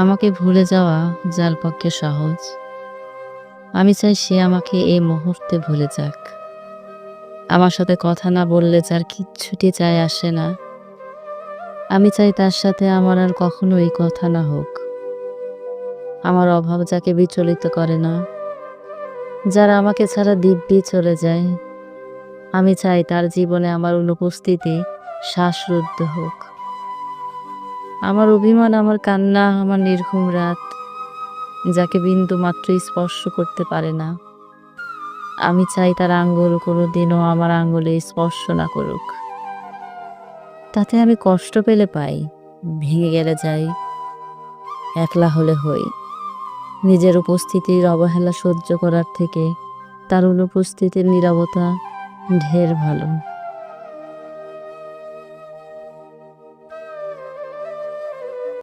আমাকে ভুলে যাওয়া যার পক্ষে সহজ, আমি চাই সে আমাকে এই মুহূর্তে ভুলে যাক। আমার সাথে কথা না বললে যার কিচ্ছুটি যায় আসে না, আমি চাই তার সাথে আমার আর কখনো এই কথা না হোক। আমার অভাব যাকে বিচলিত করে না, যারা আমাকে ছাড়া দিব্যি চলে যায়, আমি চাই তার জীবনে আমার অনুপস্থিতি শ্বাসরুদ্ধ হোক। আমার অভিমান, আমার কান্না, আমার নির্ঘুম রাত, যাকে বিন্দু মাত্র স্পর্শ করতে পারে না, আমি চাই তার আঙ্গুল কোনোদিনও আমার আঙ্গুলে স্পর্শ না করুক। তাতে আমি কষ্ট পেলে পাই, ভেঙে গেলে যাই, একলা হলে হই। নিজের উপস্থিতির অবহেলা সহ্য করার থেকে তার অনুপস্থিতির নীরবতা ঢের ভালো।